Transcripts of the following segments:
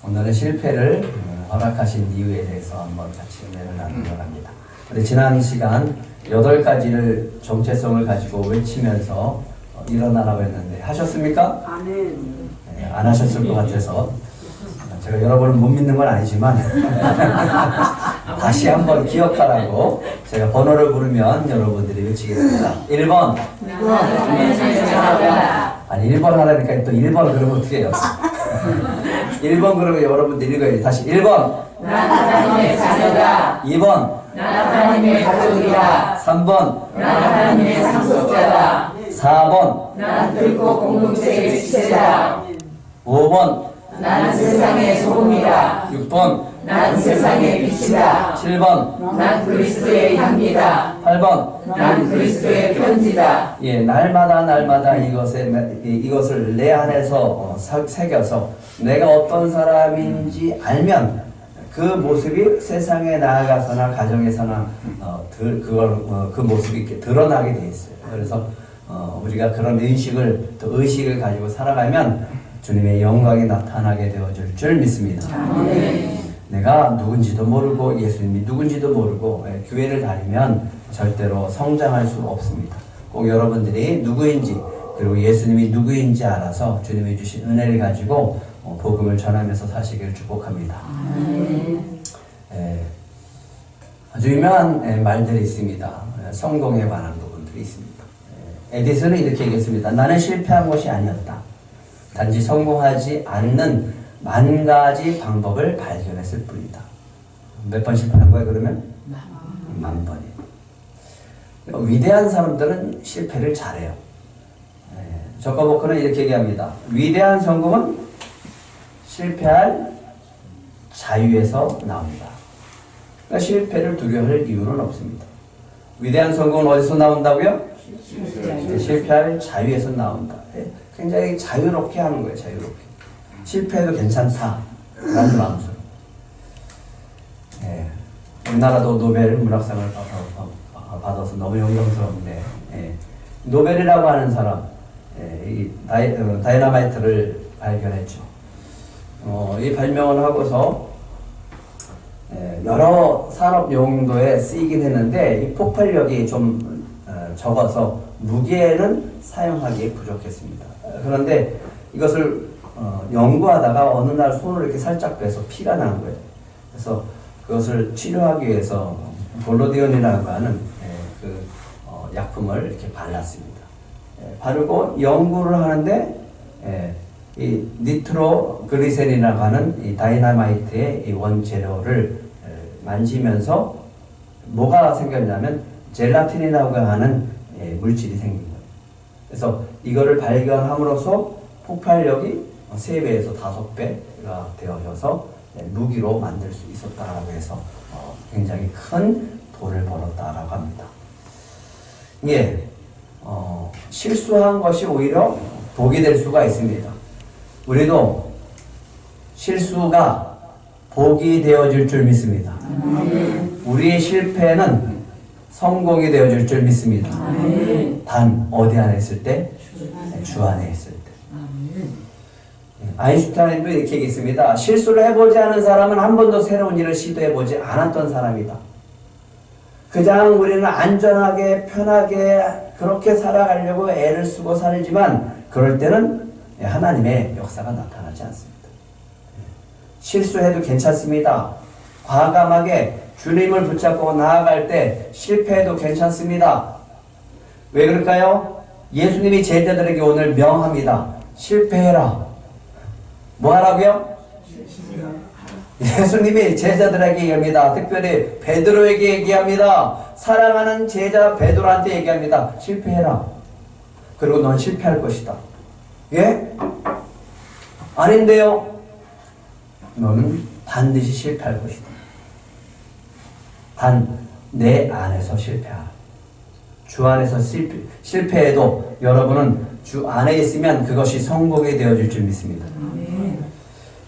오늘은 실패를 허락하신 이유에 대해서 한번 같이 은혜를 나누려고 합니다. 우리 지난 시간 8가지를 정체성을 가지고 외치면서 일어나라고 했는데 하셨습니까? 네, 안 하셨을 것 같아서 제가 여러분을 못 믿는 건 아니지만 다시 한번 기억하라고 제가 번호를 부르면 여러분들이 외치겠습니다. 1번. 아니 1번 하라니까 또 1번 그러면 어떻게 해요? 1번 그러면 여러분들 읽어야지. 다시 1번. 난 하나님의 자녀다. 2번. 난 하나님의 가족이다. 3번. 난 하나님의 상속자다. 4번. 난 늙고 공동체의 지체다. 5번. 난 세상의 소금이다. 6번. 난 세상의 빛이다. 7번. 난 그리스도의 향기다. 8번. 난 그리스도의 편지다. 예, 날마다 이것을 내 안에서 새겨서 내가 어떤 사람인지 알면 그 모습이 세상에 나아가서나 가정에서나 그 모습이 이렇게 드러나게 돼 있어요. 그래서 우리가 그런 의식을 가지고 살아가면 주님의 영광이 나타나게 되어질 줄 믿습니다. 내가 누군지도 모르고 예수님이 누군지도 모르고 교회를 다니면 절대로 성장할 수 없습니다. 꼭 여러분들이 누구인지 그리고 예수님이 누구인지 알아서 주님이 주신 은혜를 가지고 복음을 전하면서 사시기를 축복합니다. 아주 유명한 말들이 있습니다. 성공에 관한 부분들이 있습니다. 에디슨은 이렇게 얘기했습니다. 나는 실패한 것이 아니었다. 단지 성공하지 않는 10,000가지 방법을 발견했을 뿐이다. 몇 번 실패한 거야 그러면? 10,000번이에요. 위대한 사람들은 실패를 잘해요. 저커버크는 이렇게 얘기합니다. 위대한 성공은 실패할 자유에서 나온다. 그러니까 실패를 두려워할 이유는 없습니다. 위대한 성공은 어디서 나온다고요? 실패할 자유에서 나온다. 굉장히 자유롭게 하는 거예요. 자유롭게. 실패해도 괜찮다 라는 마음으로. 우리나라도 노벨 문학상을 받아서 너무 영광스러운데 노벨이라고 하는 사람 이 다이너마이트를 발견했죠. 이 발명을 하고서 여러 산업 용도에 쓰이긴 했는데 이 폭발력이 좀 적어서 무기에는 사용하기 부족했습니다. 그런데 이것을 연구하다가 어느 날 손을 이렇게 살짝 빼서 피가 난 거예요. 그래서 그것을 치료하기 위해서 볼로디온이라고 하는 약품을 이렇게 발랐습니다. 바르고 연구를 하는데 이 니트로글리세린이라고 하는 이 다이너마이트의 이 원재료를 만지면서 뭐가 생겼냐면 젤라틴이라고 하는 물질이 생긴 거예요. 그래서 이거를 발견함으로써 폭발력이 3배에서 5배가 되어져서 무기로 만들 수 있었다라고 해서 굉장히 큰 돈을 벌었다라고 합니다. 예, 실수한 것이 오히려 복이 될 수가 있습니다. 우리도 실수가 복이 되어질 줄 믿습니다. 우리의 실패는 성공이 되어질 줄 믿습니다. 단 어디 안에 있을 때? 주 안에 있을 때. 아인슈타인도 이렇게 얘기했습니다. 실수를 해보지 않은 사람은 한 번도 새로운 일을 시도해보지 않았던 사람이다. 그냥 우리는 안전하게 편하게 그렇게 살아가려고 애를 쓰고 살지만 그럴 때는 하나님의 역사가 나타나지 않습니다. 실수해도 괜찮습니다. 과감하게 주님을 붙잡고 나아갈 때 실패해도 괜찮습니다. 왜 그럴까요? 예수님이 제자들에게 오늘 명합니다. 실패해라. 뭐 하라고요? 예수님이 제자들에게 얘기합니다. 특별히 베드로에게 얘기합니다. 사랑하는 제자 베드로한테 얘기합니다. 실패해라. 그리고 넌 실패할 것이다. 예? 아닌데요? 너는 반드시 실패할 것이다. 단 내 안에서 실패하라. 주 안에서 실패해도 여러분은 주 안에 있으면 그것이 성공이 되어질 줄 믿습니다.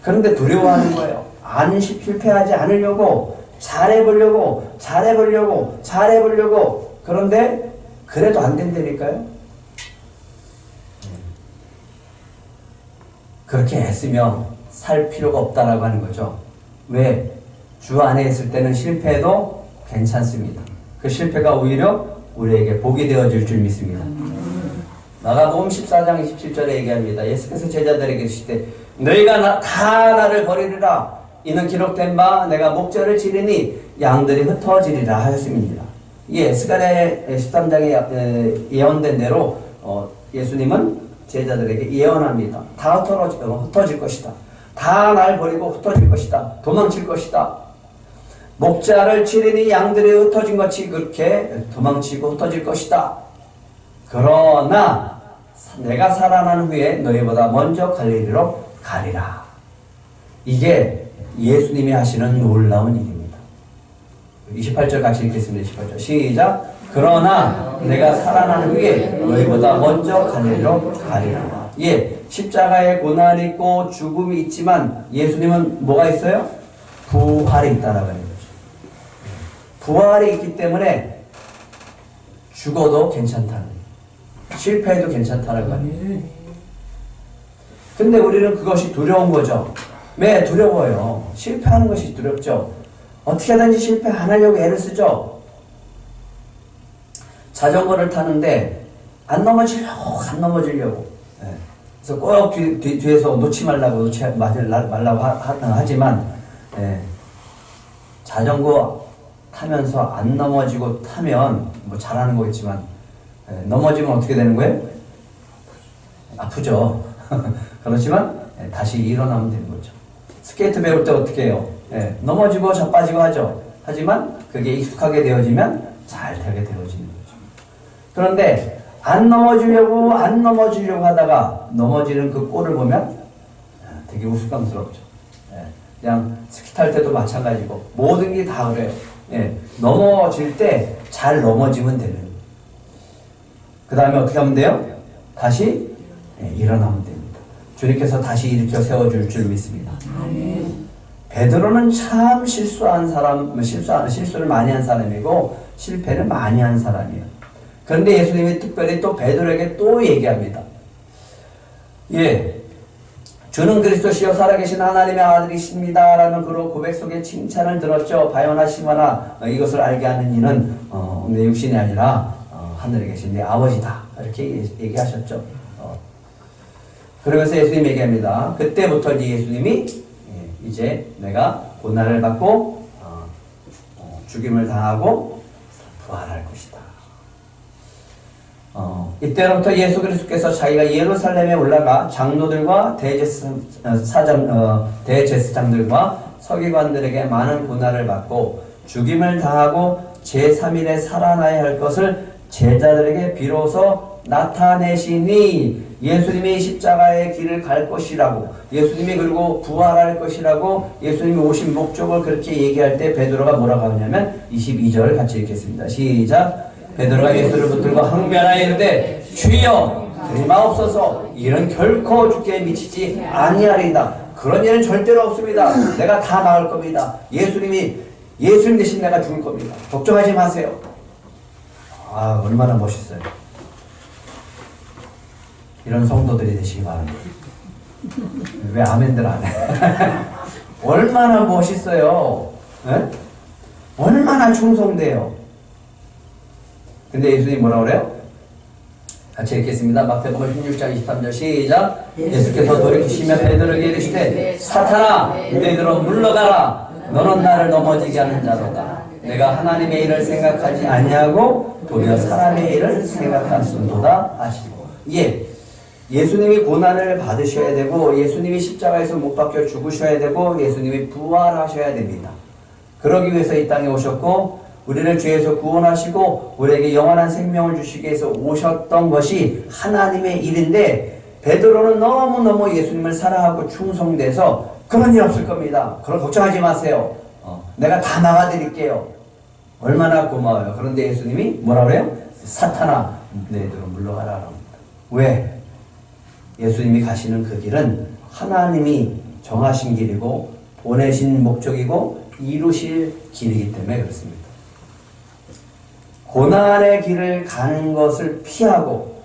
그런데 두려워하는 거예요. 실패하지 않으려고 잘해보려고 그런데 그래도 안 된다니까요. 그렇게 애쓰며 살 필요가 없다라고 하는 거죠. 왜? 주 안에 있을 때는 실패해도 괜찮습니다. 그 실패가 오히려 우리에게 복이 되어질 줄 믿습니다. 마가복음 14장 27절에 얘기합니다. 예수께서 제자들에게 계실 때 너희가 다 나를 버리리라. 이는 기록된 바 내가 목자를 치리니 양들이 흩어지리라 하였습니다. 예, 스가랴 13장에 예언된 대로 예수님은 제자들에게 예언합니다. 다 흩어질 것이다. 다 날 버리고 흩어질 것이다. 도망칠 것이다. 목자를 치리니 양들이 흩어진 것이 그렇게 도망치고 흩어질 것이다. 그러나 내가 살아난 후에 너희보다 먼저 갈릴리로 가리라. 이게 예수님이 하시는 놀라운 일입니다. 28절 같이 읽겠습니다. 28절 시작. 그러나 내가 살아난 후에 너희보다 먼저 갈릴리로 가리라. 예, 십자가에 고난이 있고 죽음이 있지만 예수님은 뭐가 있어요? 부활이 있다라고 하는 거죠. 부활이 있기 때문에 죽어도 괜찮다는 거예요. 실패해도 괜찮다라고 하는 거예요. 근데 우리는 그것이 두려운 거죠. 왜 두려워요? 실패하는 것이 두렵죠. 어떻게든지 실패 안 하려고 애를 쓰죠. 자전거를 타는데 안 넘어지려고. 네. 그래서 꼭 뒤에서 놓지 말라고 하지만 네. 자전거 타면서 안 넘어지고 타면 뭐 잘하는 거겠지만 네. 넘어지면 어떻게 되는 거예요? 아프죠. 그렇지만 네. 다시 일어나면 되는 거죠. 스케이트 배울 때 어떻게 해요? 네. 넘어지고 자빠지고 하죠. 하지만 그게 익숙하게 되어지면 잘 타게 되어지는 거죠. 그런데 안 넘어지려고 하다가 넘어지는 그 꼴을 보면 되게 우스꽝스럽죠. 그냥 스키 탈 때도 마찬가지고 모든 게 다 그래요. 넘어질 때 잘 넘어지면 되는. 그 다음에 어떻게 하면 돼요? 다시 일어나면 됩니다. 주님께서 다시 일으켜 세워줄 줄 믿습니다. 베드로는 참 실수를 많이 한 사람이고 실패를 많이 한 사람이에요. 그런데 예수님이 특별히 또 베드로에게 또 얘기합니다. 예, 주는 그리스도시요 살아계신 하나님의 아들이십니다 라는 그런 고백 속에 칭찬을 들었죠. 바요나시마나 이것을 알게 하는 이는 내 육신이 아니라 하늘에 계신 내 아버지다 이렇게 얘기하셨죠. 그러면서 예수님이 얘기합니다. 그때부터 이제 예수님이 이제 내가 고난을 받고 죽임을 당하고 부활할 것이다. 이때로부터 예수 그리스도께서 자기가 예루살렘에 올라가 장로들과 대제사장들과 서기관들에게 많은 고난을 받고 죽임을 당하고 제3일에 살아나야 할 것을 제자들에게 비로소 나타내시니 예수님이 십자가의 길을 갈 것이라고 예수님이 그리고 부활할 것이라고 예수님이 오신 목적을 그렇게 얘기할 때 베드로가 뭐라고 하냐면 22절 같이 읽겠습니다. 시작. 베드로가 예수를 붙들고 항변하여 이르되 주여 그리마옵소서 이는 결코 주께 미치지 아니하리이다. 그런 일은 절대로 없습니다. 내가 다 막을 겁니다. 예수님 대신 내가 죽을 겁니다. 걱정하지 마세요. 아, 얼마나 멋있어요. 이런 성도들이 되시기 바랍니다. 왜 아멘들 안 해? 얼마나 멋있어요. 네? 얼마나 충성돼요. 근데 예수님이 뭐라고 그래요? 같이 읽겠습니다. 마태복음 16장 23절 시작. 예수께서 돌이키시며 베드로에게 이르시되 사탄아 너희들은 물러가라. 너는 나를 넘어지게 하는 자로다. 내가 하나님의 일을 생각하지 아니하고 도리어 사람의 일을 생각하는도다 하시고. 예수님이 고난을 받으셔야 되고 예수님이 십자가에서 못 박혀 죽으셔야 되고 예수님이 부활하셔야 됩니다. 그러기 위해서 이 땅에 오셨고 우리를 죄에서 구원하시고 우리에게 영원한 생명을 주시기 위해서 오셨던 것이 하나님의 일인데 베드로는 너무너무 예수님을 사랑하고 충성돼서 그런 일 없을 겁니다. 그럼 걱정하지 마세요. 내가 다 막아드릴게요. 얼마나 고마워요. 그런데 예수님이 뭐라 그래요? 사탄아 너희들은 물러가라 합니다. 왜? 예수님이 가시는 그 길은 하나님이 정하신 길이고 보내신 목적이고 이루실 길이기 때문에 그렇습니다. 고난의 길을 가는 것을 피하고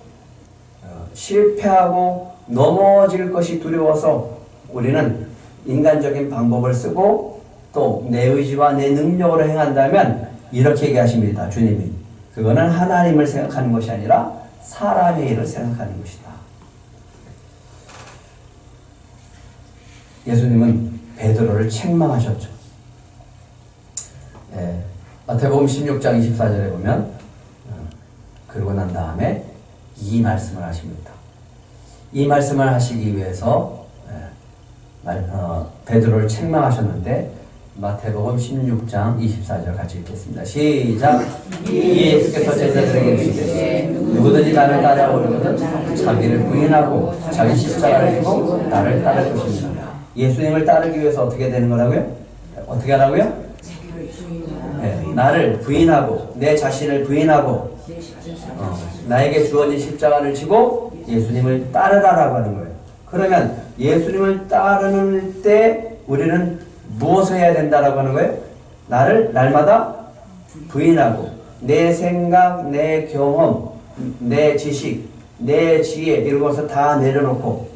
실패하고 넘어질 것이 두려워서 우리는 인간적인 방법을 쓰고 또 내 의지와 내 능력으로 행한다면 이렇게 얘기하십니다. 주님이. 그거는 하나님을 생각하는 것이 아니라 사람의 일을 생각하는 것이다. 예수님은 베드로를 책망하셨죠. 예, 마태복음 16장 24절에 보면 그러고 난 다음에 이 말씀을 하십니다. 이 말씀을 하시기 위해서 베드로를 책망하셨는데 마태복음 16장 24절 같이 읽겠습니다. 시작. 예수께서 제자들에게 이르시되 누구든지 나를 따라오려거든 자기를 부인하고 자기 십자가를 지고 나를 따를 것입니다. 예수님을 따르기 위해서 어떻게 되는 거라고요? 어떻게 하라고요? 네, 나를 부인하고 내 자신을 부인하고 나에게 주어진 십자가를 지고 예수님을 따르라라고 하는 거예요. 그러면 예수님을 따르는 때 우리는 무엇을 해야 된다라고 하는 거예요? 나를 날마다 부인하고 내 생각, 내 경험, 내 지식, 내 지혜 이런 것을 다 내려놓고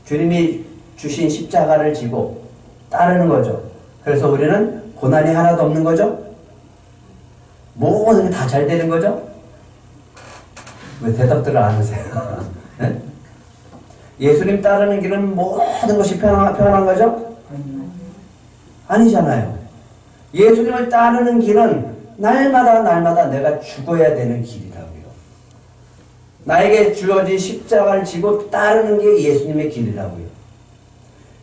주님이 주신 십자가를 지고 따르는 거죠. 그래서 우리는 고난이 하나도 없는 거죠. 모든 게 다 잘 되는 거죠. 왜 대답들을 안 하세요? 네? 예수님 따르는 길은 모든 것이 편한 거죠? 아니잖아요. 예수님을 따르는 길은 날마다 내가 죽어야 되는 길이라고요. 나에게 주어진 십자가를 지고 따르는 게 예수님의 길이라고요.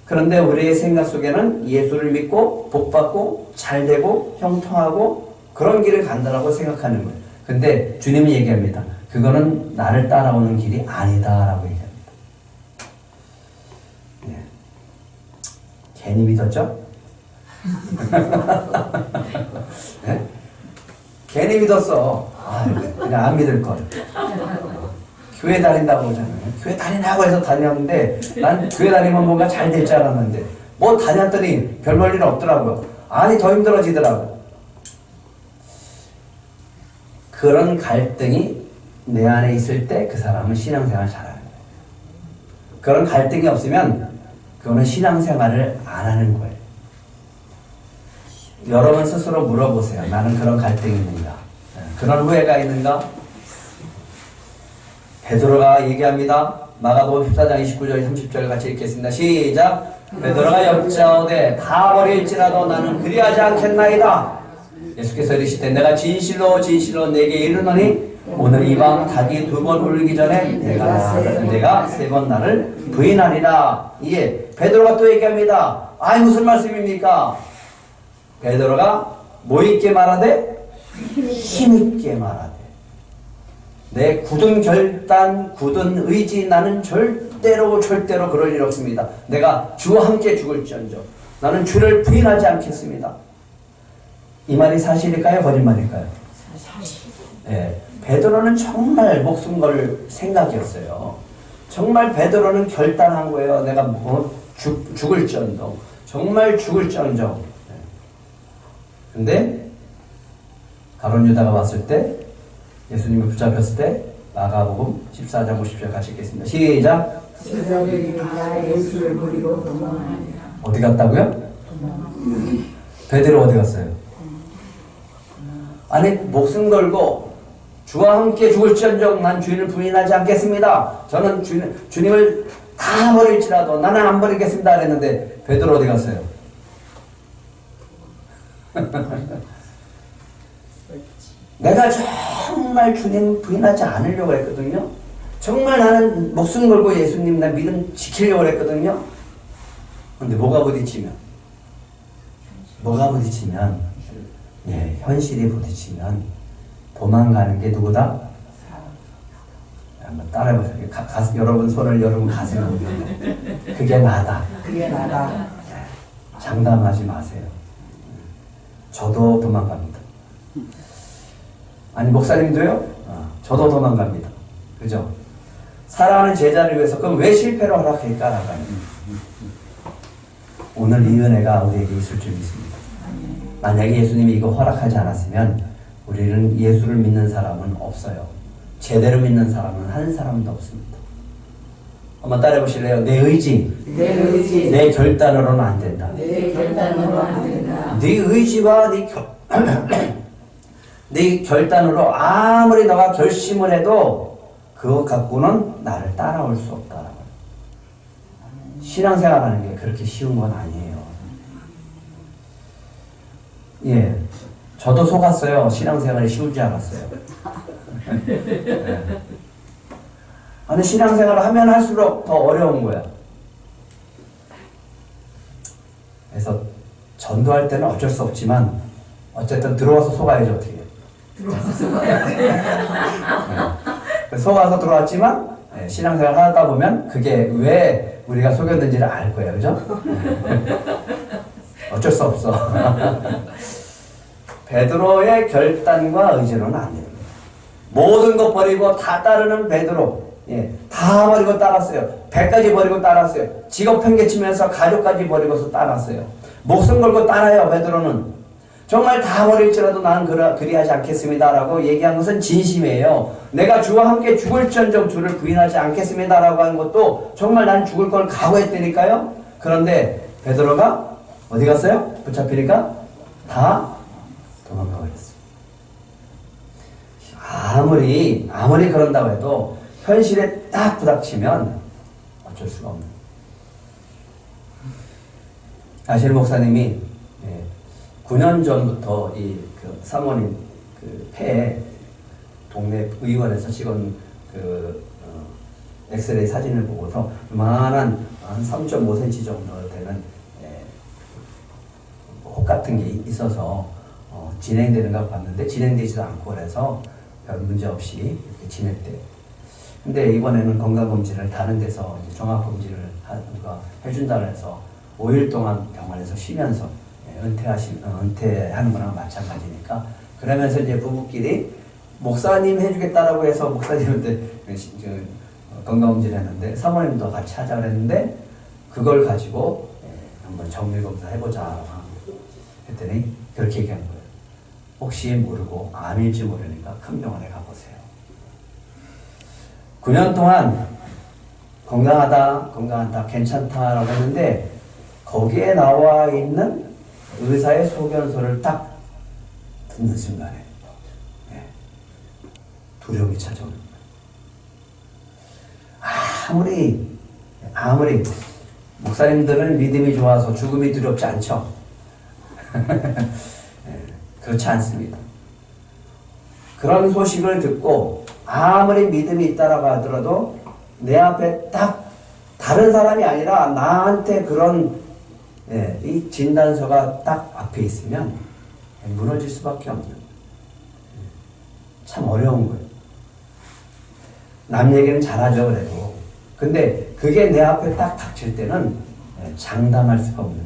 그런데 우리의 생각 속에는 예수를 믿고 복받고 잘되고 형통하고 그런 길을 간다라고 생각하는 거예요. 근데 주님이 얘기합니다. 그거는 나를 따라오는 길이 아니다라고 얘기합니다. 네. 괜히 믿었죠? 네? 괜히 믿었어. 그냥 안 믿을걸. 교회 다닌다고 그러잖아요. 교회 다니라고 해서 다녔는데 난 교회 다니면 뭔가 잘 될 줄 알았는데 뭐 다녔더니 별 볼 일 없더라고요. 아니 더 힘들어지더라고. 그런 갈등이 내 안에 있을 때 그 사람은 신앙생활 잘하는 거예요. 그런 갈등이 없으면 그거는 신앙생활을 안 하는 거예요. 여러분 스스로 물어보세요. 나는 그런 갈등이 있는가? 그런 후회가 있는가? 베드로가 얘기합니다. 마가복음 14장 29절 30절 같이 읽겠습니다. 시작. 베드로가 여짜오되 다 버릴지라도 나는 그리하지 않겠나이다. 예수께서 이르시되 내가 진실로 내게 이르노니 오늘 이 밤 닭이 2번 울기 전에 내가 3번 나를 부인하리라. 예, 베드로가 또 얘기합니다. 아이 무슨 말씀입니까? 베드로가 뭐 있게 말하되? 힘있게 말하되. 내 굳은 결단, 굳은 의지 나는 절대로 그럴 일 없습니다. 내가 주와 함께 죽을지언정 나는 주를 부인하지 않겠습니다. 이 말이 사실일까요? 거짓말일까요? 네, 베드로는 정말 목숨 걸 생각이었어요. 정말 베드로는 결단한 거예요. 내가 죽을지언정 정말 죽을지언정. 근데 가룟 유다가 왔을 때 예수님이 붙잡혔을 때 마가복음 14장 50절 같이 읽겠습니다. 시작. 예수를 버리고 도망하니라. 어디 갔다고요? 베드로 어디 갔어요? 아니 목숨 걸고 주와 함께 죽을지언정 난 주인을 부인하지 않겠습니다. 저는 주님을 다 버릴지라도 나는 안 버리겠습니다. 그랬는데 베드로 어디 갔어요? 내가 정말 주님 부인하지 않으려고 했거든요. 정말 나는 목숨 걸고 예수님 나 믿음 지키려고 했거든요. 근데 뭐가 부딪히면 예, 현실이 부딪히면 도망가는 게 누구다? 한번 따라해보세요. 여러분 손을 여러분 가슴에 올리면 그게 나다. 장담하지 마세요. 저도 도망갑니다. 아니 목사님도요? 저도 도망갑니다. 그죠? 사랑하는 제자를 위해서 그럼 왜 실패를 허락할까라고 하는 오늘 이 은혜가 우리에게 있을 줄 믿습니다. 만약에 예수님이 이거 허락하지 않았으면 우리는 예수를 믿는 사람은 없어요. 제대로 믿는 사람은 한 사람도 없습니다. 한번 따라해 보실래요? 내 의지, 내 의지, 내 결단으로는 안 된다. 내 결단으로 안 된다. 네 의지와 네 결단으로 아무리 너가 결심을 해도 그것 갖고는 나를 따라올 수 없다라고. 신앙생활하는 게 그렇게 쉬운 건 아니에요. 예, 저도 속았어요. 신앙생활이 쉬운 줄 알았어요. 예. 아니 신앙생활을 하면 할수록 더 어려운 거야. 그래서 전도할 때는 어쩔 수 없지만 어쨌든 들어와서 속아야죠. 어떻게 들어와서 속아야 돼. 속아서 들어왔지만 신앙생활 하다 보면 그게 왜 우리가 속였는지를 알 거예요. 그죠? 어쩔 수 없어. 베드로의 결단과 의지로는 안 됩니다. 모든 것 버리고 다 따르는 베드로. 예, 다 버리고 따랐어요. 배까지 버리고 따랐어요. 직업 팽개치면서 가족까지 버리고서 따랐어요. 목숨 걸고 따라요. 베드로는. 정말 다 버릴지라도 나는 그리하지 않겠습니다라고 얘기한 것은 진심이에요. 내가 주와 함께 죽을지언정 주를 부인하지 않겠습니다라고 하는 것도 정말 난 죽을 걸 각오했다니까요. 그런데 베드로가 어디 갔어요? 붙잡히니까 다 도망가 버렸어요. 아무리 그런다고 해도 현실에 딱 부닥치면 어쩔 수가 없는. 아실 목사님이 9년 전부터 그 사모님 그 폐에 동네 의원에서 찍은 엑스레이 사진을 보고서 요만한 한 3.5cm 정도 되는 혹 같은 게 있어서 진행되는가 봤는데 진행되지도 않고 그래서 별 문제 없이 이렇게 지냈대요. 근데 이번에는 건강검진을 다른 데서 종합검진을 해준다고 해서 5일 동안 병원에서 쉬면서 은퇴하는 거랑 마찬가지니까 그러면서 이제 부부끼리 목사님 해주겠다라고 해서 목사님한테 건강검진 했는데 사모님도 같이 하자 그랬는데 그걸 가지고 한번 정밀검사 해보자 했더니 그렇게 얘기한 거예요. 혹시 모르고 암일지 모르니까 큰 병원에 가보세요. 9년 동안 건강하다 괜찮다라고 했는데 거기에 나와 있는 의사의 소견서를 딱 듣는 순간에 두려움이 찾아오는 거예요. 아무리 목사님들은 믿음이 좋아서 죽음이 두렵지 않죠. 그렇지 않습니다. 그런 소식을 듣고 아무리 믿음이 있다라고 하더라도 내 앞에 딱 다른 사람이 아니라 나한테 그런 이 진단서가 딱 앞에 있으면 무너질 수밖에 없는 참 어려운 거예요. 남 얘기는 잘하죠 그래도. 근데 그게 내 앞에 딱 닥칠 때는 장담할 수가 없는.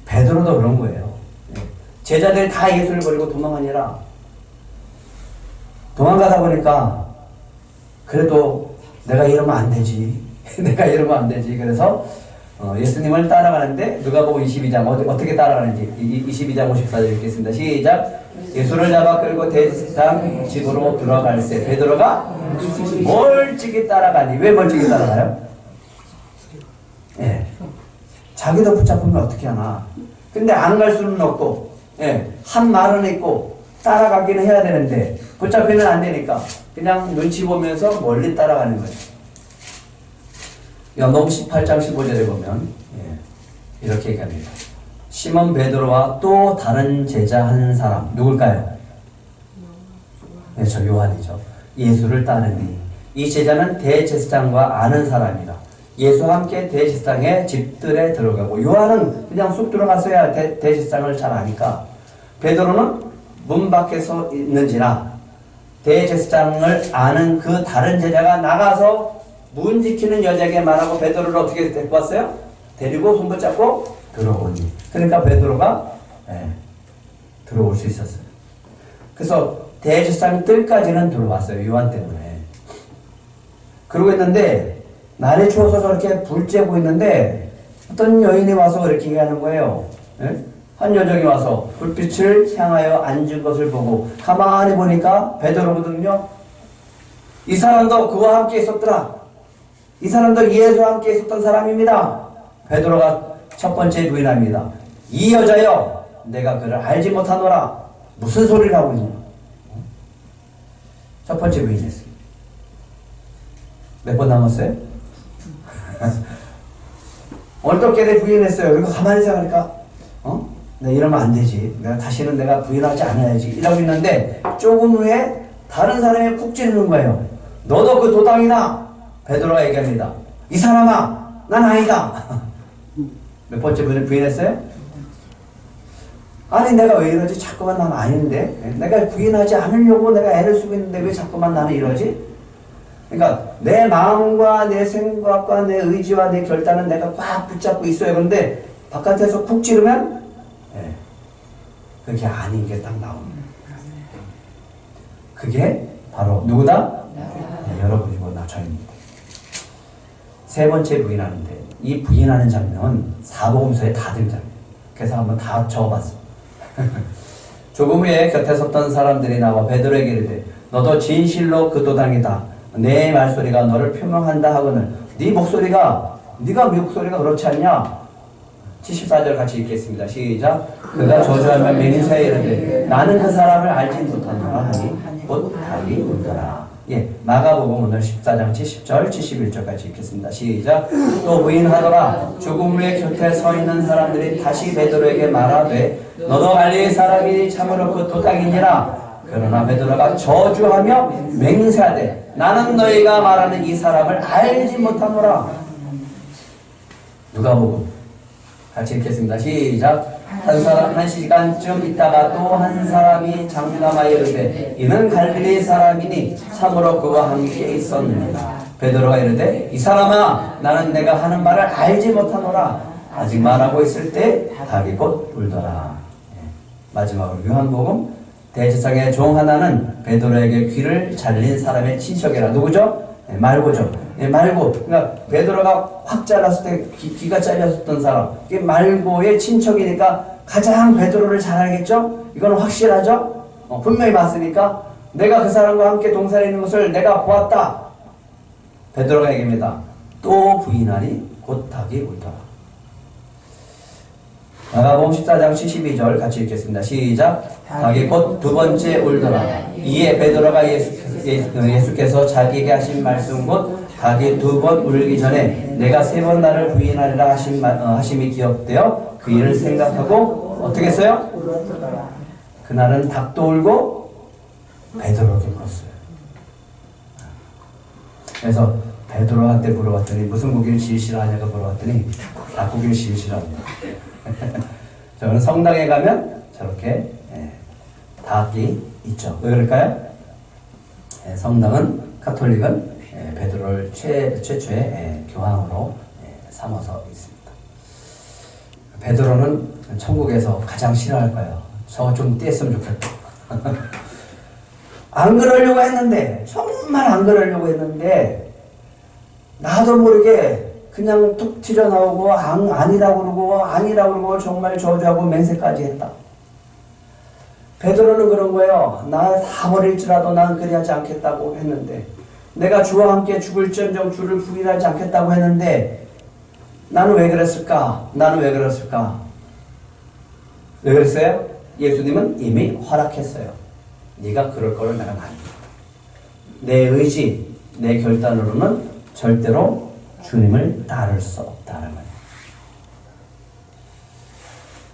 베드로도 그런 거예요. 제자들 다 예수를 버리고 도망하니라. 도망가다 보니까 그래도 내가 이러면 안 되지. 내가 이러면 안 되지. 그래서 예수님을 따라가는데 누가복음 22장 어떻게 따라가는지 22장 54절 읽겠습니다. 시작. 예수를 잡아 끌고 대제사장 집으로 들어갈새 베드로가 멀찍이 따라가니. 왜 멀찍이 따라가요? 자기도 붙잡으면 어떻게 하나. 근데 안 갈 수는 없고 한 말은 있고 따라가기는 해야 되는데 붙잡히면 안 되니까 그냥 눈치 보면서 멀리 따라가는 거예요. 요한복음 18장 15절에 보면 이렇게 얘기합니다. 시몬 베드로와 또 다른 제자 한 사람 누굴까요? 저 요한이죠. 예수를 따르니 이 제자는 대제사장과 아는 사람이라. 예수와 함께 대제사장의 집들에 들어가고 요한은 그냥 쑥 들어갔어야 대제사장을 잘 아니까 베드로는 문 밖에 서 있는지라 대제사장을 아는 그 다른 제자가 나가서 문 지키는 여자에게 말하고 베드로를 어떻게 데리고 왔어요? 데리고 손 붙잡고 들어오니. 그러니까 베드로가 들어올 수 있었어요. 그래서 대제사장 뜰까지는 들어왔어요. 요한 때문에. 그러고 있는데 날이 추워서 저렇게 불 쬐고 있는데 어떤 여인이 와서 이렇게 얘기하는 거예요. 한 여정이 와서 불빛을 향하여 앉은 것을 보고 가만히 보니까 베드로거든요. 이 사람도 그와 함께 있었더라. 이 사람도 예수와 함께 있었던 사람입니다. 베드로가 첫 번째 부인합니다. 이 여자여, 내가 그를 알지 못하노라. 무슨 소리를 하고 있냐? 첫 번째 부인했습니다. 몇 번 남았어요? 어떻게 부인했어요? 그리고 가만히 생각하니까 내가 이러면 안 되지. 내가 다시는 내가 부인하지 않아야지. 이러고 있는데 조금 후에 다른 사람이 푹 찌르는 거예요. 너도 그 도당이다. 베드로가 얘기합니다. 이 사람아, 난 아니다. 몇 번째 부인했어요? 아니 내가 왜 이러지? 자꾸만 난 아닌데. 내가 부인하지 않으려고 내가 애를 쓰고 있는데 왜 자꾸만 나는 이러지? 그러니까 내 마음과 내 생각과 내 의지와 내 결단은 내가 꽉 붙잡고 있어요. 그런데 바깥에서 푹 찌르면 그게 아닌 게 딱 나옵니다. 그게 바로 누구다? 여러분이고 나 저입니다. 세 번째 부인하는데 이 부인하는 장면은 사복음서에 다 등장해요. 그래서 한번 다 적어봤습니다. 조금 후에 곁에 섰던 사람들이 나와 베드로에게 이르되 너도 진실로 그 도당이다. 내 말소리가 너를 표명한다 하거늘 네 목소리가 그렇지 않냐? 74절 같이 읽겠습니다. 시작. 그가 저주하며 맹세에 이르되 나는 그 사람을 알지 못하노라 하니 곧 답이 울더라. 예, 마가복음 오늘 14장 70절 71절까지 읽겠습니다. 시작. 또 부인하더라. 죽음 후에 곁에 서 있는 사람들이 다시 베드로에게 말하되 너도 갈릴리 사람이니 참으로 그 도당이니라. 그러나 베드로가 저주하며 맹세하되 나는 너희가 말하는 이 사람을 알지 못하노라. 누가복음 같이 읽겠습니다. 시작. 한 시간쯤 있다가 또 한 사람이 장담하여 이르되 이는 갈릴리 사람이니 참으로 그와 함께 있었느니라. 베드로가 이르되 이 사람아, 나는 내가 하는 말을 알지 못하노라. 아직 말하고 있을 때 닭이 곧 울더라. 마지막으로 요한복음 대제사장의 종 하나는 베드로에게 귀를 잘린 사람의 친척이라. 누구죠? 말고죠. 말고. 그러니까 베드로가 확 잘랐을 때 귀가 잘렸었던 사람. 이게 말고의 친척이니까 가장 베드로를 잘 알겠죠? 이건 확실하죠? 분명히 봤으니까 내가 그 사람과 함께 동산에 있는 것을 내가 보았다. 베드로가 얘기합니다. 또 부인하니 곧 닭이 울더라. 마가복음 14장 72절 같이 읽겠습니다. 시작. 닭이 곧 두 번째 울더라. 이에 베드로가 예수께서 자기에게 하신 말씀 곧 닭이 두 번 울기 전에 내가 세 번 나를 부인하리라 하심이 기억되어 그 일을 생각하고 어떻게 했어요? 그날은 닭도 울고 베드로도 울었어요. 그래서 베드로한테 물어봤더니 무슨 고기를 제일 싫어하냐고 물어봤더니 닭고기를 제일 싫어합니다. 저는 성당에 가면 저렇게 닭이 있죠. 왜 그럴까요? 성당은 카톨릭은 베드로를 최초의 교황으로 삼아서 있습니다. 베드로는 천국에서 가장 싫어할 거예요. 저거 좀 뗐으면 좋겠다. 안 그러려고 했는데, 정말 안 그러려고 했는데 나도 모르게 그냥 툭 튀어나오고 아니라고 그러고 정말 저주하고 맹세까지 했다. 베드로는 그런 거예요. 나 다 버릴지라도 난 그리하지 않겠다고 했는데, 내가 주와 함께 죽을지언정 주를 부인하지 않겠다고 했는데 나는 왜 그랬을까? 왜 그랬어요? 예수님은 이미 허락했어요. 네가 그럴 거를 내가 말합니다. 내 의지, 내 결단으로는 절대로 주님을 따를 수 없다는 거예요.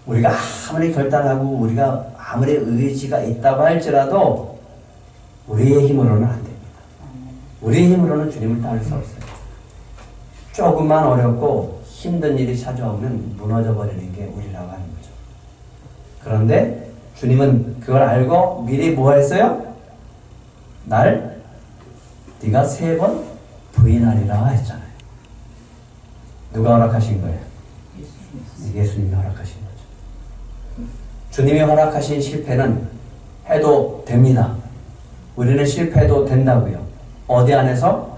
우리가 아무리 결단하고 우리가 아무리 의지가 있다고 할지라도 우리의 힘으로는 안 됩니다. 우리의 힘으로는 주님을 따를 수 없어요. 조금만 어렵고 힘든 일이 찾아오면 무너져 버리는 게 우리라고 하는 거죠. 그런데 주님은 그걸 알고 미리 뭐 했어요? 네가 3번 부인하리라 했잖아요. 누가 허락하신 거예요? 예수님이 허락하신 거죠. 주님이 허락하신 실패는 해도 됩니다. 우리는 실패해도 된다고요. 어디 안에서?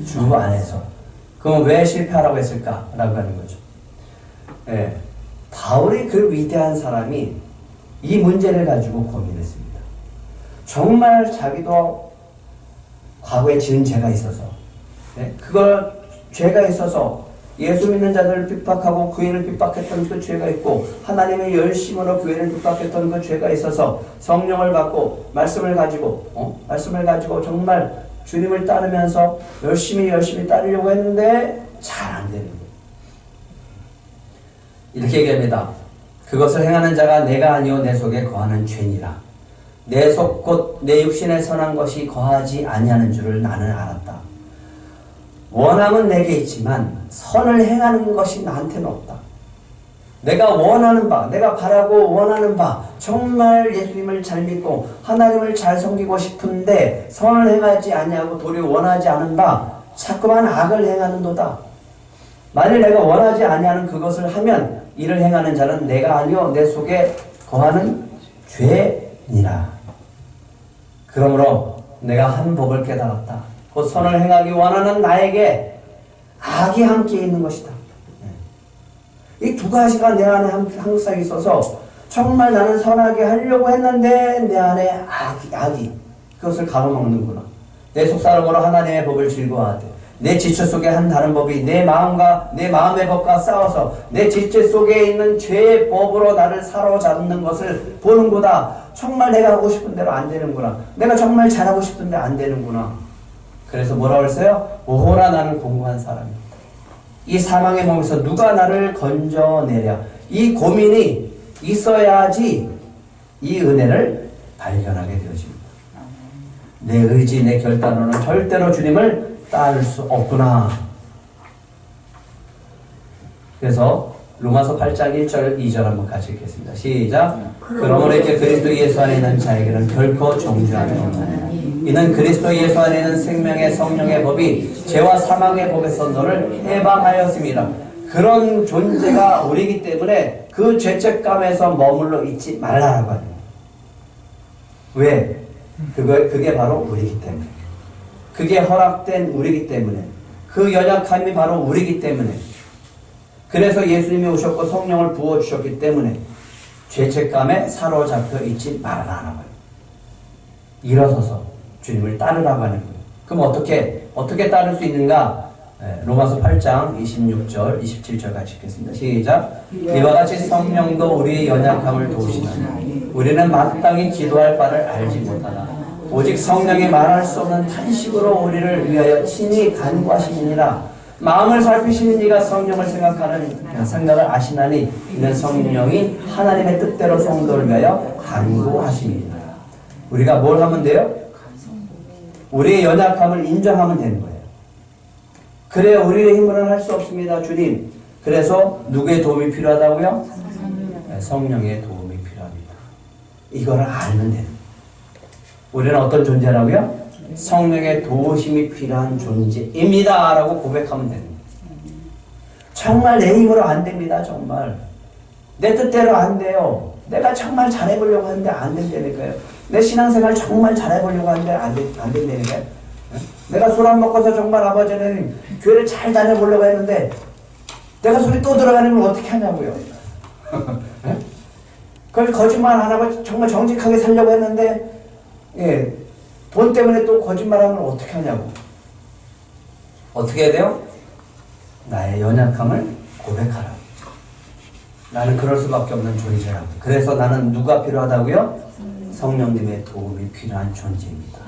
주 안에서. 그럼 왜 실패하라고 했을까? 라고 하는 거죠. 바울이 그 위대한 사람이 이 문제를 가지고 고민했습니다. 정말 자기도 과거에 지은 죄가 있어서 그걸 죄가 있어서 예수 믿는 자들을 핍박하고 교회를 핍박했던 그 죄가 있고 하나님의 열심으로 교회를 핍박했던 그 죄가 있어서 성령을 받고 말씀을 가지고 정말 주님을 따르면서 열심히 따르려고 했는데 잘 안 되는 거예요. 이렇게 얘기합니다. 그것을 행하는 자가 내가 아니요 내 속에 거하는 죄니라. 내 속 곧 내 육신에 선한 것이 거하지 아니하는 줄을 나는 알았다. 원함은 내게 있지만 선을 행하는 것이 나한테는 없다. 내가 원하는 바, 내가 바라고 원하는 바, 정말 예수님을 잘 믿고 하나님을 잘 섬기고 싶은데 선을 행하지 아니하고 도리어 원하지 않은 바 자꾸만 악을 행하는도다. 만일 내가 원하지 아니하는 그것을 하면 이를 행하는 자는 내가 아니요 내 속에 거하는 죄니라. 그러므로 내가 한 법을 깨달았다. 곧 선을 행하기 원하는 나에게 악이 함께 있는 것이다. 이 두 가지가 내 안에 항상 있어서 정말 나는 선하게 하려고 했는데 내 안에 악이 그것을 가로막는구나. 내 속사람으로 하나님의 법을 즐거워하되 내 지체 속에 한 다른 법이 내 마음의 법과 싸워서 내 지체 속에 있는 죄의 법으로 나를 사로잡는 것을 보는구나. 정말 내가 하고 싶은 대로 안 되는구나. 내가 정말 잘하고 싶은데 안 되는구나. 그래서 뭐라고 했어요? 오호라 나는 공고한 사람이다. 이 사망의 몸에서 누가 나를 건져내랴. 이 고민이 있어야지 이 은혜를 발견하게 되어집니다. 내 의지, 내 결단으로는 절대로 주님을 따를 수 없구나. 그래서 로마서 8장 1절 2절 한번 같이 읽겠습니다. 시작. 그러므로 이제 그리스도 예수 안에 있는 자에게는 결코 정죄함이 없나니 이는 그리스도 예수 안에 있는 생명의 성령의 법이 죄와 사망의 법에서 너를 해방하였습니다. 그런 존재가 우리이기 때문에 그 죄책감에서 머물러 있지 말라라고 하는 거예요. 왜? 그게 바로 우리이기 때문에. 그게 허락된 우리이기 때문에. 그 연약함이 바로 우리이기 때문에. 그래서 예수님이 오셨고 성령을 부어주셨기 때문에 죄책감에 사로잡혀 있지 말아라라고 해요. 일어서서 주님을 따르라고 하는 거예요. 그럼 어떻게 따를 수 있는가? 로마서 8장 26절 27절 같이 읽겠습니다. 시작. 이와 같이 성령도 우리의 연약함을 도우시나니 우리는 마땅히 기도할 바를 알지 못하나 오직 성령이 말할 수 없는 탄식으로 우리를 위하여 친히 간구하시느니라. 마음을 살피시는 이가 성령을 생각을 아시나니 이는 성령이 하나님의 뜻대로 성도를 위하여 간구하십니다. 우리가 뭘 하면 돼요? 우리의 연약함을 인정하면 되는 거예요. 그래야 우리의 힘으로는 할 수 없습니다, 주님. 그래서 누구의 도움이 필요하다고요? 성령의 도움이 필요합니다. 이거를 알면 되는 거예요. 우리는 어떤 존재라고요? 성령의 도우심이 필요한 존재입니다 라고 고백하면 되는 거예요. 정말 내 힘으로 안 됩니다. 정말 내 뜻대로 안 돼요. 내가 정말 잘해보려고 하는데 안 된다니까요. 내 신앙생활 정말 잘해보려고 하는데 안 된다니까요. 내가 술 안 먹고서 정말 아버지는 교회를 잘 다녀보려고 했는데 내가 술이 또 들어가는 걸 어떻게 하냐고요. 그걸 거짓말 안 하고 정말 정직하게 살려고 했는데 돈 때문에 또 거짓말하면 어떻게 하냐고. 어떻게 해야 돼요? 나의 연약함을 고백하라. 나는 그럴 수밖에 없는 존재라고. 그래서 나는 누가 필요하다고요? 성령님의 도움이 필요한 존재입니다.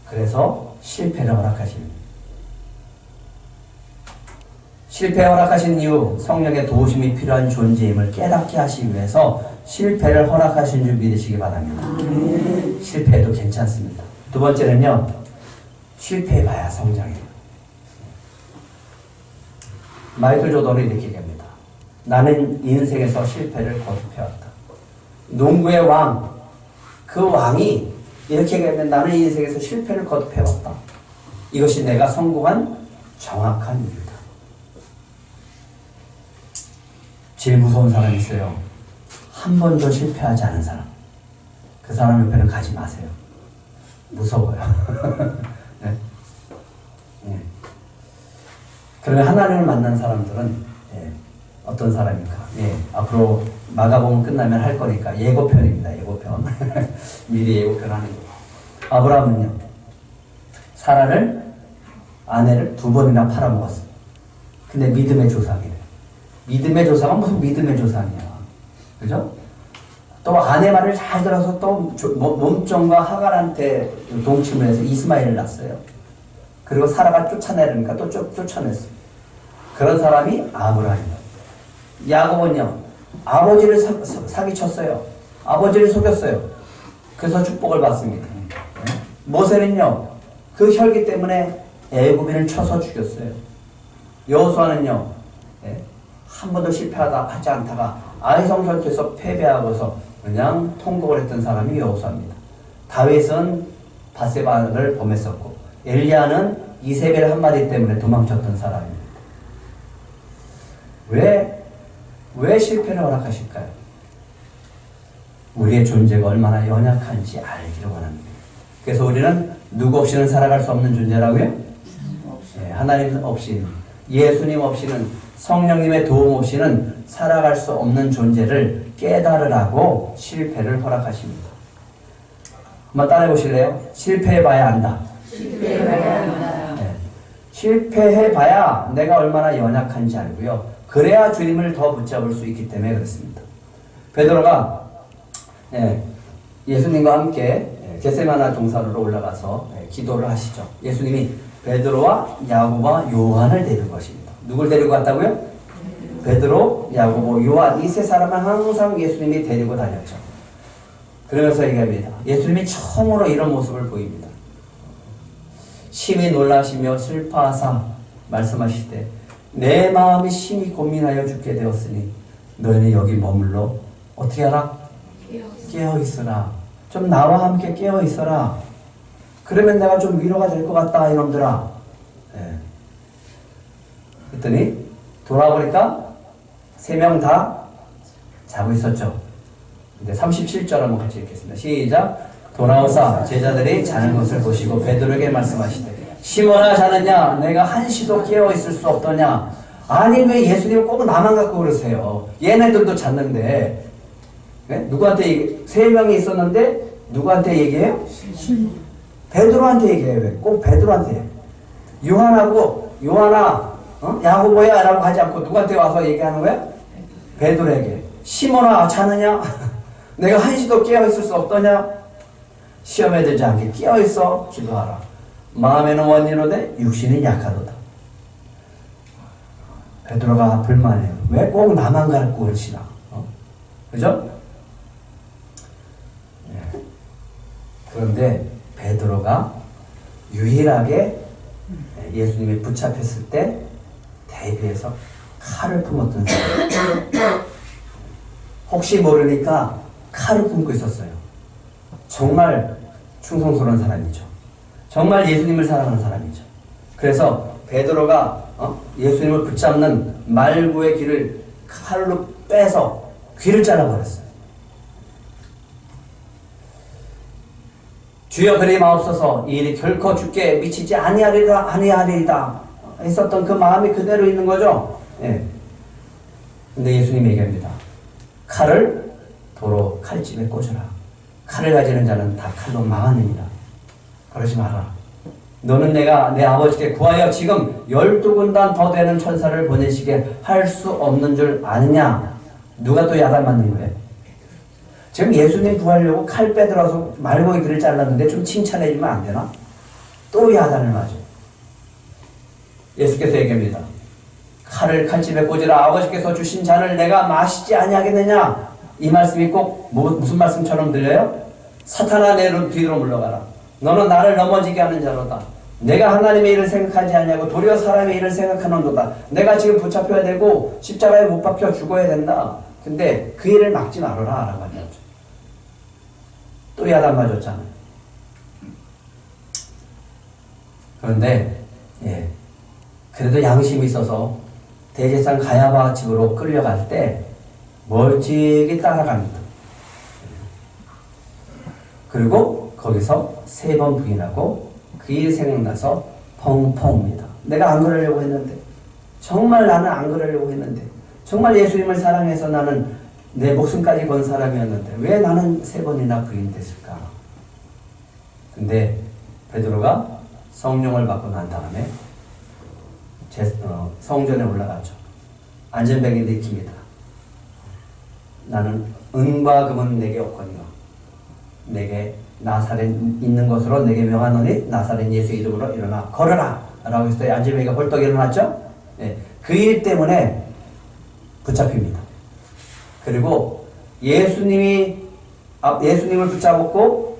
그래서 실패를 허락하십니다. 실패 허락하신 이유 성령의 도우심이 필요한 존재임을 깨닫게 하시기 위해서 실패를 허락하신 줄 믿으시기 바랍니다. 실패해도 괜찮습니다. 두 번째는요. 실패해봐야 성장해요. 마이클 조던이 이렇게 얘기합니다. 나는 인생에서 실패를 거듭해왔다. 농구의 왕, 그 왕이 이렇게 얘기하면 나는 인생에서 실패를 거듭해왔다. 이것이 내가 성공한 정확한 이유다. 제일 무서운 사람이 있어요. 한 번도 실패하지 않은 사람. 그 사람 옆에는 가지 마세요. 무서워요. 네? 네. 그러면 하나님을 만난 사람들은 어떤 사람입니까? 앞으로 마가복음 끝나면 할 거니까 예고편입니다. 예고편. 미리 예고편 하는 거. 아브라함은요. 사라를 아내를 2번이나 팔아먹었어. 근데 믿음의 조상이래. 믿음의 조상은 무슨 믿음의 조상이야. 그죠? 또 아내 말을 잘 들어서 또 몸종과 하갈한테 동침을 해서 이스마엘을 낳았어요. 그리고 사라가 쫓아내려니까 또 쫓아냈어. 그런 사람이 아브라함이에요. 야곱은요, 아버지를 사기쳤어요. 아버지를 속였어요. 그래서 축복을 받습니다. 모세는요, 그 혈기 때문에 애굽인을 쳐서 죽였어요. 여호수아는요, 한 번도 실패하지 않다가 아이성 전투에서 패배하고서 그냥 통곡을 했던 사람이 여호수아입니다. 다윗은 바세바를 범했었고 엘리야는 이세벨 한마디 때문에 도망쳤던 사람입니다. 왜 실패를 허락하실까요? 우리의 존재가 얼마나 연약한지 알기를 원합니다. 그래서 우리는 누구 없이는 살아갈 수 없는 존재라고요? 하나님 없이는, 예수님 없이는, 성령님의 도움 없이는 살아갈 수 없는 존재를 깨달으라고 실패를 허락하십니다. 한번 따라해 보실래요? 실패해봐야 안다. 실패해봐야 한다. 실패해봐야 내가 얼마나 연약한지 알고요. 그래야 주님을 더 붙잡을 수 있기 때문에 그렇습니다. 베드로가 예수님과 함께 겟세마네 동산으로 올라가서 기도를 하시죠. 예수님이 베드로와 야고보와 요한을 데리고 가십니다. 누굴 데리고 갔다고요? 베드로, 야고보, 요한 이 세 사람은 항상 예수님이 데리고 다녔죠. 그러면서 얘기합니다. 예수님이 처음으로 이런 모습을 보입니다. 심히 놀라시며 슬퍼하사 말씀하시되 내 마음이 심히 고민하여 죽게 되었으니 너희는 여기 머물러 어떻게 하라? 깨어있으라. 좀 나와 함께 깨어있어라. 그러면 내가 좀 위로가 될 것 같다 이놈들아. 그랬더니 돌아보니까 3명 다 자고 있었죠. 이제 37절 한번 같이 읽겠습니다. 시작. 돌아오사 제자들이 자는 것을 보시고 베드로에게 말씀하시되 시몬아 자느냐? 내가 한시도 깨어있을 수 없더냐? 아니 왜 예수님은 꼭 나만 갖고 그러세요? 얘네들도 잤는데. 누구한테 3명이 있었는데 누구한테 얘기해요? 베드로한테 얘기해요. 왜? 꼭 베드로한테 해요. 요한아 야고보야 라고 하지 않고 누구한테 와서 얘기하는 거야? 베드로에게. 시몬아 자느냐? 내가 한시도 깨어있을 수 없더냐? 시험에 들지 않게 깨어있어 기도하라. 마음에는 원리로되 육신이 약하도다. 베드로가 불만해요. 왜 꼭 나만 갖고 그러시나? 그죠? 그런데 베드로가 유일하게 예수님이 붙잡혔을 때 대비해서 칼을 품었던 사람. 혹시 모르니까 칼을 품고 있었어요. 정말 충성스러운 사람이죠. 정말 예수님을 사랑하는 사람이죠. 그래서 베드로가 예수님을 붙잡는 말구의 귀를 칼로 빼서 귀를 잘라버렸어요. 주여 그리 마옵소서 이 일이 결코 죽게 미치지 아니하리이다 했었던 그 마음이 그대로 있는 거죠. 근데 예수님이 얘기합니다. 칼을 도로 칼집에 꽂으라. 칼을 가지는 자는 다 칼로 망하느니라. 그러지 마라. 너는 내가 내 아버지께 구하여 지금 12군단 더 되는 천사를 보내시게 할 수 없는 줄 아느냐? 누가 또 야단 맞는 거예요? 지금 예수님 구하려고 칼 빼들어서 말고기 귀를 잘랐는데 좀 칭찬해주면 안 되나? 또 야단을 맞아. 예수께서 얘기합니다. 칼을 칼집에 꽂으라. 아버지께서 주신 잔을 내가 마시지 아니하겠느냐? 이 말씀이 꼭 무슨 말씀처럼 들려요? 사탄아 내 뒤로 물러가라. 너는 나를 넘어지게 하는 자로다. 내가 하나님의 일을 생각하지 아니하고 도리어 사람의 일을 생각하는도다. 내가 지금 붙잡혀야 되고 십자가에 못 박혀 죽어야 된다. 근데 그 일을 막지 말아라 라고 하죠. 또 야단 맞았잖아요. 그런데 그래도 양심이 있어서 대제사장 가야바 집으로 끌려갈 때 멀찍이 따라갑니다. 그리고 거기서 3번 부인하고 그 일 생각나서 펑펑 웁니다. 내가 안 그러려고 했는데, 정말 나는 안 그러려고 했는데, 정말 예수님을 사랑해서 나는 내 목숨까지 건 사람이었는데 왜 나는 3번이나 부인됐을까? 근데 베드로가 성령을 받고 난 다음에 성전에 올라가죠. 안전벨이 내킵니다. 나는 은과 금은 내게 없거니와 내게 나사렛 있는 것으로 내게 명하노니 나사렛 예수 이름으로 일어나 걸어라 라고 했을 때 안전벨이가 벌떡 일어났죠. 네. 그 일 때문에 붙잡힙니다. 그리고 예수님을 붙잡았고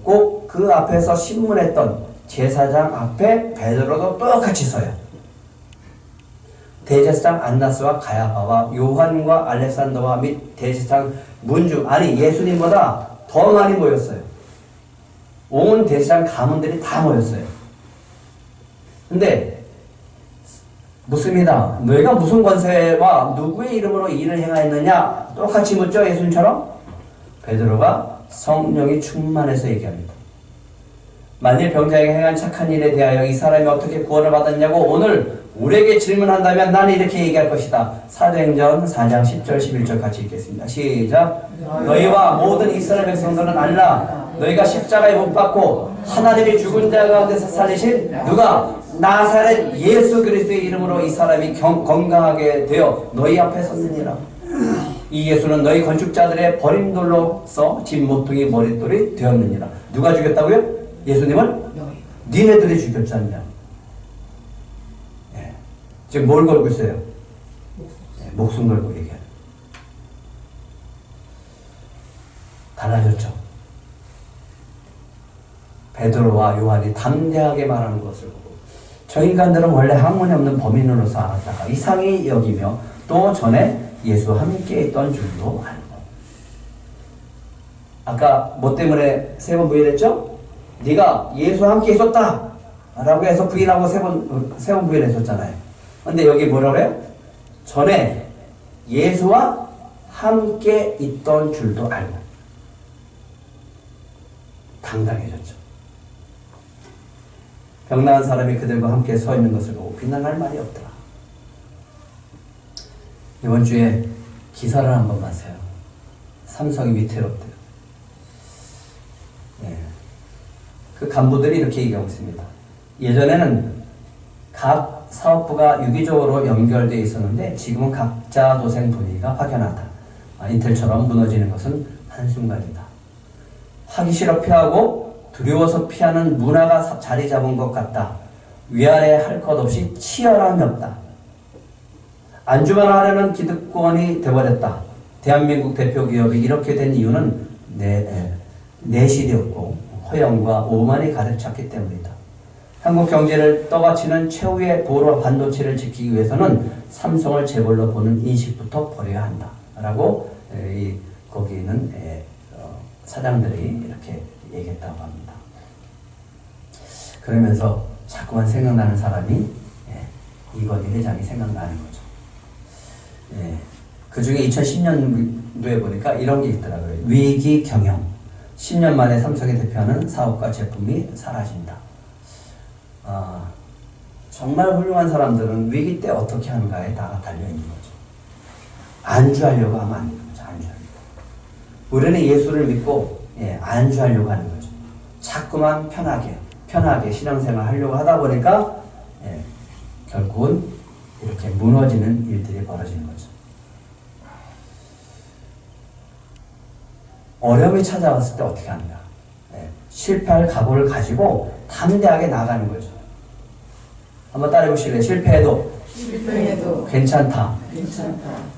꼭 그 앞에서 신문했던 제사장 앞에 베드로도 똑같이 서요. 대제사장 안나스와 가야바와 요한과 알렉산더와 및 대제사장 문주, 아니 예수님보다 더 많이 모였어요. 온 대제사장 가문들이 다 모였어요. 근데 묻습니다. 너희가 무슨 권세와 누구의 이름으로 일을 행하였느냐? 똑같이 묻죠, 예수님처럼. 베드로가 성령이 충만해서 얘기합니다. 만일 병자에게 행한 착한 일에 대하여 이 사람이 어떻게 구원을 받았냐고 오늘 우리에게 질문한다면 나는 이렇게 얘기할 것이다. 사도행전 4장 10절 11절 같이 읽겠습니다. 시작. 너희와 모든 이스라엘 백성들은 알라. 너희가 십자가에 못 박고 하나님이 죽은 자 가운데서 살리신 누가 나사렛 예수 그리스도의 이름으로 이 사람이 건강하게 되어 너희 앞에 섰느니라. 이 예수는 너희 건축자들의 버림돌로서 집 모퉁이 머릿돌이 되었느니라. 누가 죽였다고요? 예수님을? 니네들이 죽였지 않냐. 예. 지금 뭘 걸고 있어요? 예, 목숨 걸고 얘기해요. 달라졌죠. 베드로와 요한이 담대하게 말하는 것을 보고 저 인간들은 원래 학문이 없는 범인으로서 알았다가 이상히 여기며 또 전에 예수와 함께 있던 줄도 알고. 아까 뭐 때문에 세 번 부인했죠? 네가 예수와 함께 있었다 라고 해서 부인하고 세 번 부인했었잖아요. 근데 여기 뭐라 그래요? 전에 예수와 함께 있던 줄도 알고. 당당해졌죠. 병나은 사람이 그들과 함께 서 있는 것을 보고 비난할 말이 없더라. 이번 주에 기사를 한번 봤어요. 삼성이 위태롭대요. 예. 그 간부들이 이렇게 얘기하고 있습니다. 예전에는 각 사업부가 유기적으로 연결되어 있었는데 지금은 각자 도생 분위기가 확연하다. 인텔처럼 무너지는 것은 한순간이다. 하기 싫어 피하고 두려워서 피하는 문화가 자리 잡은 것 같다. 위아래 할 것 없이 치열함이 없다. 안주만 하려는 기득권이 되어버렸다. 대한민국 대표 기업이 이렇게 된 이유는 내실이었고 허영과 오만이 가득 찼기 때문이다. 한국 경제를 떠받치는 최후의 도로 반도체를 지키기 위해서는 삼성을 재벌로 보는 인식부터 버려야 한다. 라고 거기 있는 사장들이 이렇게 얘기했다고 합니다. 그러면서 자꾸만 생각나는 사람이 이건희 회장이 생각나는 거죠. 그 중에 2010년도에 보니까 이런 게 있더라고요. 위기 경영. 10년 만에 삼성이 대표하는 사업과 제품이 사라진다. 정말 훌륭한 사람들은 위기 때 어떻게 하는가에 다 달려있는 거죠. 안주하려고 하면 안 되는 거죠. 안주하려고. 우리는 예수를 믿고 안주하려고 하는 거죠. 자꾸만 편하게 신앙생활 하려고 하다 보니까 결국은 이렇게 무너지는 일들이 벌어지는 거죠. 어려움이 찾아왔을 때 어떻게 합니까? 실패할 각오를 가지고 담대하게 나가는 거죠. 한번 따라해보실래요? 실패해도 괜찮다.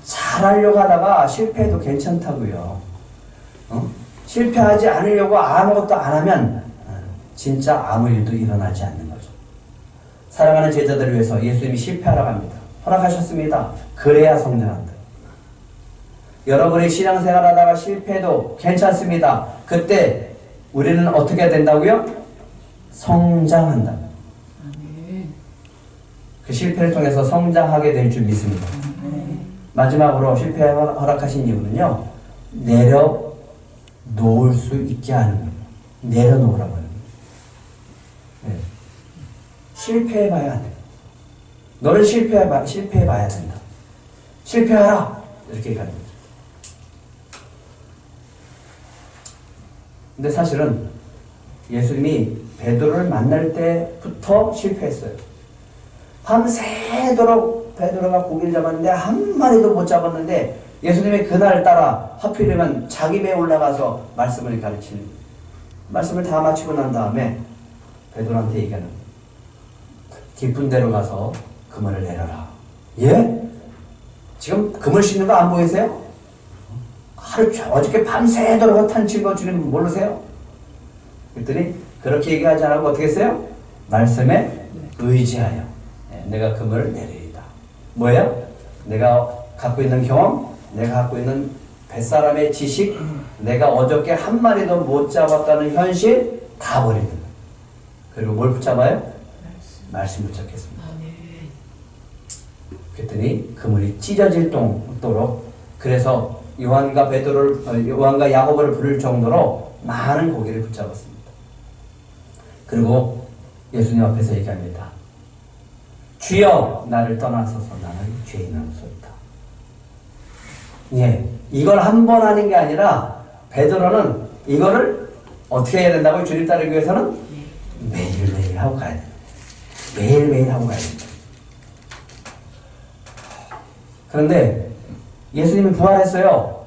잘하려고 하다가 실패해도 괜찮다고요. 실패하지 않으려고 아무것도 안 하면 진짜 아무 일도 일어나지 않는 거죠. 사랑하는 제자들을 위해서 예수님이 실패하라고 합니다. 허락하셨습니다. 그래야 성장한다. 여러분이 신앙생활 하다가 실패해도 괜찮습니다. 그때 우리는 어떻게 해야 된다고요? 성장한다. 그 실패를 통해서 성장하게 될 줄 믿습니다. 마지막으로 실패 허락하신 이유는요, 내려놓을 수 있게 하는 거예요. 내려놓으라고 하는 거예요. 실패해봐야 안 돼요. 너는 실패해봐야 된다. 실패하라! 이렇게 얘기하는 거죠. 근데 사실은 예수님이 베드로를 만날 때부터 실패했어요. 밤새도록 베드로가 고기를 잡았는데 한 마리도 못 잡았는데 예수님이 그날 따라 하필이면 자기 배에 올라가서 말씀을 가르치는, 말씀을 다 마치고 난 다음에 베드로한테 얘기하는, 깊은 데로 가서 그물을 내려라. 예? 지금 그물 씻는 거 안 보이세요? 어저께 밤새도록 탄친 거 주님 모르세요? 그랬더니 그렇게 얘기하지 않고 어떻게 했어요? 말씀에 의지하여 내가 그물을 내리리다. 뭐예요? 내가 갖고 있는 경험, 내가 갖고 있는 뱃사람의 지식, 내가 어저께 한 마리도 못 잡았다는 현실 다 버리는 거예요. 그리고 뭘 붙잡아요? 말씀 붙잡겠습니다. 그랬더니 그물이 찢어질 정도로, 그래서 요한과 야고보를 부를 정도로 많은 고기를 붙잡았습니다. 그리고 예수님 앞에서 얘기합니다. 주여 나를 떠나소서, 나는 죄인이로소이다. 예, 이걸 한 번 하는 게 아니라 베드로는 이거를 어떻게 해야 된다고요? 주님 따르기 위해서는 매일매일 하고 가야 돼요. 매일매일 하고 가야 됩니다. 그런데 예수님이 부활했어요.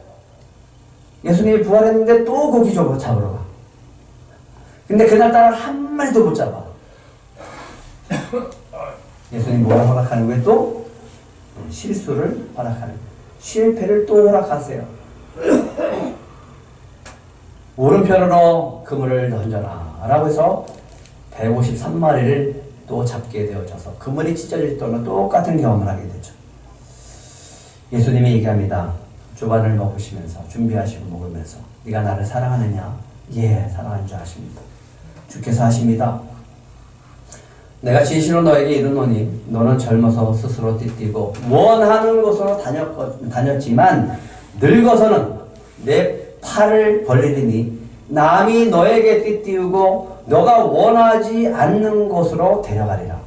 예수님이 부활했는데 또 고기 잡으러 가. 근데 그날따라 한 마리도 못 잡아. 예수님이 뭘 허락하는 거예요? 또 실수를 허락하는 거예요. 실패를 또 허락하세요. 오른편으로 그물을 던져라 라고 해서 153마리를 또 잡게 되어져서 그물이 찢어질 때는 똑같은 경험을 하게 되죠. 예수님이 얘기합니다. 주반을 먹으시면서 준비하시고 먹으면서 네가 나를 사랑하느냐? 예, 사랑하는 줄 아십니다. 주께서 하십니다. 내가 진실로 너에게 이르노니 너는 젊어서 스스로 띠띠고 원하는 곳으로 다녔지만 늙어서는 내 팔을 벌리리니 남이 너에게 띠띠우고 너가 원하지 않는 곳으로 데려가리라.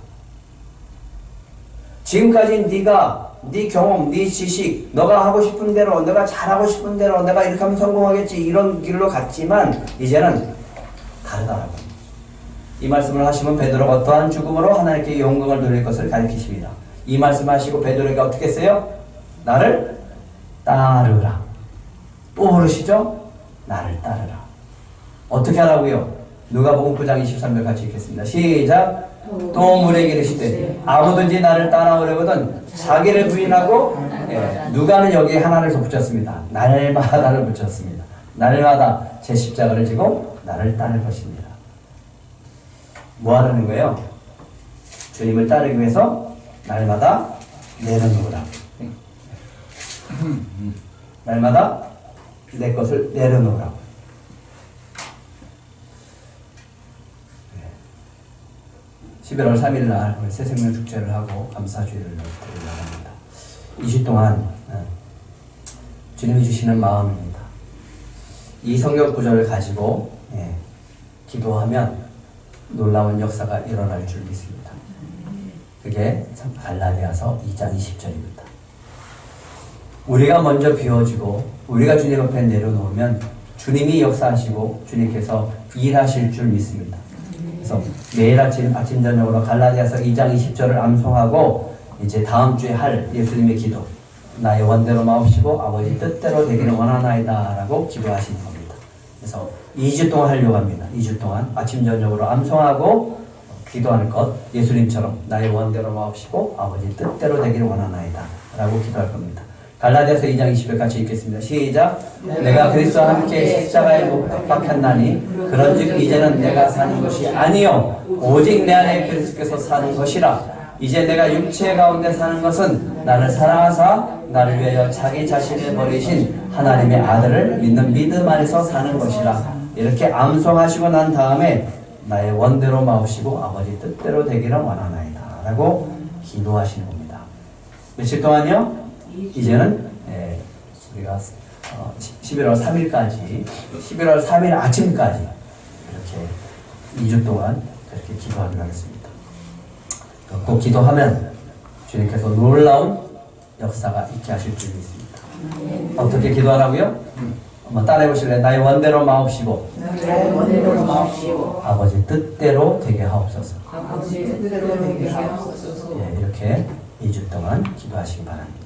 지금까지 네가 네 경험, 네 지식, 너가 하고 싶은 대로, 내가 잘하고 싶은 대로, 내가 이렇게 하면 성공하겠지, 이런 길로 갔지만 이제는 다르다라고. 이 말씀을 하시면 베드로가 어떠한 죽음으로 하나님께 영광을 돌릴 것을 가르치십니다. 이 말씀하시고 베드로가 어떻게 했어요? 나를 따르라. 또 부르시죠? 나를 따르라. 어떻게 하라고요? 누가복음 9장 23절 같이 읽겠습니다. 시작. 또 물에게 이르시되 아무든지 나를 따라오려거든 자기를 부인하고, 누가는 여기에 하나를 더 붙였습니다. 날마다를 붙였습니다. 날마다 제 십자가를 지고 나를 따를 것입니다. 뭐 하라는 거예요? 주님을 따르기 위해서 날마다 내려놓으라. 날마다 내 것을 내려놓으라. 11월 3일 날 새생명 축제를 하고 감사주일을 드리려고 합니다. 2주 동안 주님이 주시는 마음입니다. 이 성경 구절을 가지고 기도하면 놀라운 역사가 일어날 줄 믿습니다. 그게 갈라디아서 2장 20절입니다. 우리가 먼저 비워지고 우리가 주님 앞에 내려놓으면 주님이 역사하시고 주님께서 일하실 줄 믿습니다. 그래서 매일 아침 저녁으로 갈라디아서 2장 20절을 암송하고 이제 다음 주에 할 예수님의 기도, 나의 원대로 마옵시고 아버지 뜻대로 되기를 원하나이다 라고 기도하시는 겁니다. 그래서 2주 동안 하려고 합니다. 2주 동안 아침 저녁으로 암송하고 기도하는 것, 예수님처럼 나의 원대로 마옵시고 아버지 뜻대로 되기를 원하나이다 라고 기도할 겁니다. 갈라디아서 2장 20절 같이 읽겠습니다. 시작. 내가 그리스도와 함께 십자가에 못 박혔나니 그런즉 이제는 내가 사는 것이 아니요 오직 내 안에 그리스도께서 사는 것이라. 이제 내가 육체 가운데 사는 것은 나를 사랑하사 나를 위하여 자기 자신을 버리신 하나님의 아들을 믿는 믿음 안에서 사는 것이라. 이렇게 암송하시고 난 다음에 나의 원대로 마옵시고 아버지 뜻대로 되기를 원하나이다 라고 기도하시는 겁니다. 며칠 동안요? 이제는 우리가 11월 3일까지 11월 3일 아침까지 이렇게 2주 동안 그렇게 기도하기로 하겠습니다. 꼭 기도하면 주님께서 놀라운 역사가 있게 하실 줄 믿습니다. 어떻게 기도하라고요? 한번 따라해 보실래요? 나의 원대로 마옵시고 나의 원대로 마옵시고 아버지 뜻대로 되게 하옵소서. 아버지 뜻대로 되게 하옵소서. 예, 이렇게 2주 동안 기도하시기 바랍니다.